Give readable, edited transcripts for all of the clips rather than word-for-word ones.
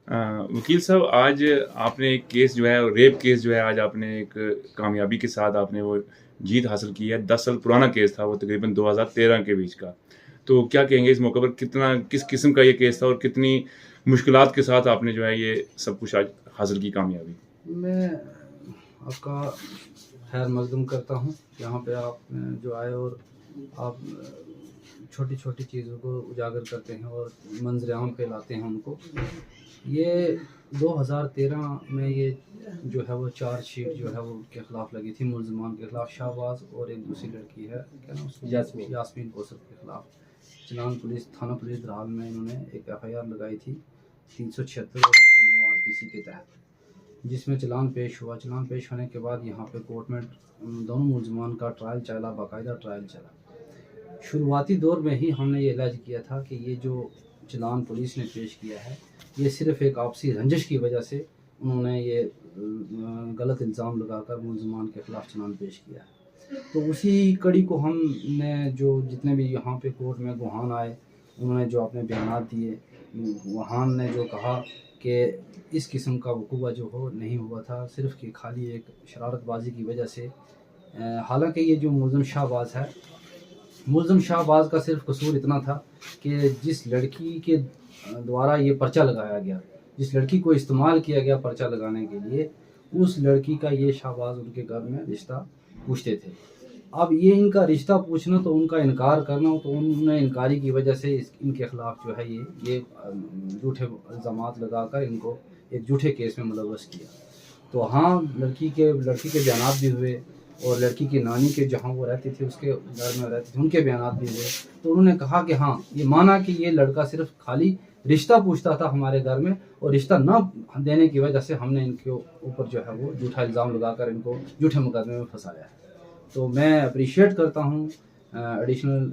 वकील साहब, आज आपने एक केस जो है, रेप केस जो है, आज आपने एक कामयाबी के साथ आपने वो जीत हासिल की है। 10 साल पुराना केस था वो, तकरीबन 2013 के बीच का। तो क्या कहेंगे इस मौके पर, कितना किस किस्म का ये केस था और कितनी मुश्किलात के साथ आपने जो है ये सब कुछ आज हासिल की कामयाबी? मैं आपका खैर मकदम करता हूँ यहाँ पे आप जो आए और आप छोटी छोटी चीज़ों को उजागर करते हैं और मंजर आम पे लाते हैं उनको। ये 2013 में ये जो है वो चार्जशीट जो है वो के ख़िलाफ़ लगी थी, मुलजमान के ख़िलाफ़, शाहबाज और एक दूसरी लड़की है, क्या नाम उसका, यास्मीन कोसर के ख़िलाफ़। चलान पुलिस थाना पुलिस दराल में इन्होंने एक FIR लगाई थी 376 और 109 RPC के तहत, जिसमें चलान पेश हुआ। चलान पेश होने के बाद यहाँ पे कोर्ट में दोनों मुलजमान का ट्रायल चला, बाकायदा ट्रायल चला। शुरुआती दौर में ही हमने ये इलाज किया था कि ये जो चलान पुलिस ने पेश किया है ये सिर्फ़ एक आपसी रंजिश की वजह से उन्होंने ये गलत इल्ज़ाम लगाकर मुलजमान के ख़िलाफ़ चलान पेश किया है। तो उसी कड़ी को हमने जो जितने भी यहाँ पे कोर्ट में गुहान आए उन्होंने जो अपने बयान दिए, गुहान ने जो कहा कि इस किस्म का वकूआ जो हो नहीं हुआ था, सिर्फ़ कि खाली एक शरारतबाजी की वजह से। हालांकि ये जो मुलज़म शाहबाज है, मुलज़म शाहबाज का सिर्फ कसूर इतना था कि जिस लड़की के द्वारा ये पर्चा लगाया गया, जिस लड़की को इस्तेमाल किया गया पर्चा लगाने के लिए, उस लड़की का ये शाहबाज उनके घर में रिश्ता पूछते थे। अब ये इनका रिश्ता पूछना तो उनका इनकार करना, तो उन्होंने इनकारी की वजह से इनके ख़िलाफ़ जो है ये झूठे इल्ज़ामात लगाकर इनको एक झूठे केस में मुलव्वस किया। तो हाँ, लड़की के बयानात भी हुए और लड़की की नानी के जहाँ वो रहती थी उसके घर में रहती थी उनके बयानात भी हुए। तो उन्होंने कहा कि हाँ, ये माना कि ये लड़का सिर्फ खाली रिश्ता पूछता था हमारे घर में और रिश्ता न देने की वजह से हमने इनके ऊपर जो है वो झूठा इल्ज़ाम लगाकर इनको झूठे मुकदमे में फंसाया है। तो मैं अप्रिशिएट करता हूँ एडिशनल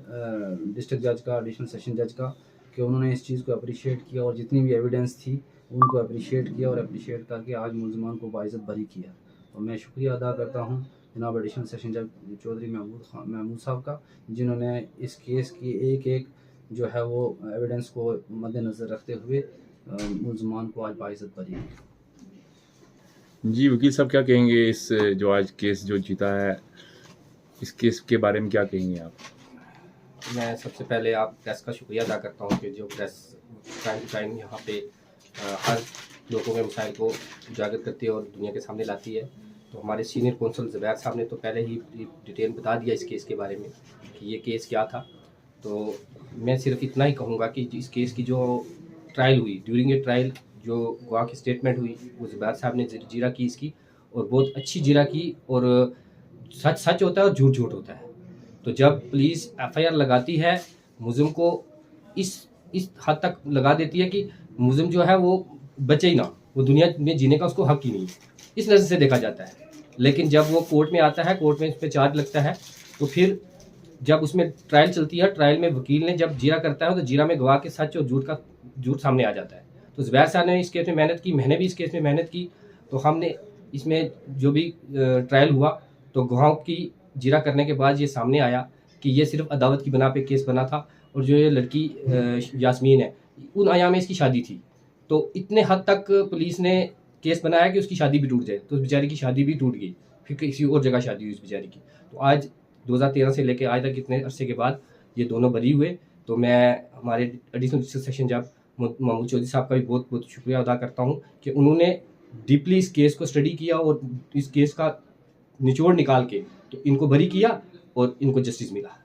डिस्ट्रिक्ट जज का, एडिशनल सेशन जज का, कि उन्होंने इस चीज़ को अप्रिशिएट किया और जितनी भी एविडेंस थी उनको अप्रिशिएट किया और अप्रिशिएट करके आज मुलजमान को बाइज़्ज़त बरी किया। तो मैं शुक्रिया अदा करता हूँ जनाब एडिशनल सेशन जज चौधरी महमूद साहब का, जिन्होंने इस केस की एक जो है वो एविडेंस को मद्देनज़र रखते हुए मुलजमान को आज बाइज़्ज़त बरी किया। जी वकील साहब, क्या कहेंगे इस जो आज केस जो जीता है, इस केस के बारे में क्या कहेंगे आप? मैं सबसे पहले आप प्रेस का शुक्रिया अदा करता हूँ कि जो प्रेस टाइम यहाँ पे हर लोगों के मसाइल को उजागर करती है और दुनिया के सामने लाती है। तो हमारे सीनियर कौंसल ज़ुबैर साहब ने तो पहले ही डिटेल बता दिया इस केस के बारे में कि ये केस क्या था। तो मैं सिर्फ इतना ही कहूँगा कि इस केस की जो ट्रायल हुई, ड्यूरिंग ए ट्रायल जो गवाह की स्टेटमेंट हुई वो ज़ुबैर साहब ने जीरा की इसकी, और बहुत अच्छी जीरा की। और सच सच होता है और झूठ झूठ होता है। तो जब पुलिस FIR लगाती है, मुलज़िम को इस हद तक लगा देती है कि मुलज़िम जो है वो बचे ही ना, वो दुनिया में जीने का उसको हक ही नहीं, इस नज़र से देखा जाता है। लेकिन जब वो कोर्ट में आता है, कोर्ट में उस पर चार्ज लगता है, तो फिर जब उसमें ट्रायल चलती है, ट्रायल में वकील ने जब जीरा करता है तो जीरा में गवाह के सच और झूठ सामने आ जाता है। तो ज़ुबैर साहब ने इस केस में मेहनत की, मैंने भी इस केस में मेहनत की। तो हमने इसमें जो भी ट्रायल हुआ तो गवाहों की जीरा करने के बाद ये सामने आया कि ये सिर्फ अदावत की बना पे केस बना था, और जो ये लड़की यास्मीन है उन अयाम में इसकी शादी थी। तो इतने हद तक पुलिस ने केस बनाया कि उसकी शादी भी टूट जाए, तो उस बेचारी की शादी भी टूट गई, फिर किसी और जगह शादी हुई उस बेचारी की। तो आज 2013 से लेकर आज तक इतने अरसे के बाद ये दोनों बरी हुए। तो मैं हमारे एडिशनल डिस्ट्रिक्ट सेशन जज महमूद चौधरी साहब का भी बहुत बहुत शुक्रिया अदा करता हूँ कि उन्होंने डीपली इस केस को स्टडी किया और इस केस का निचोड़ निकाल के तो इनको बरी किया और इनको जस्टिस मिला।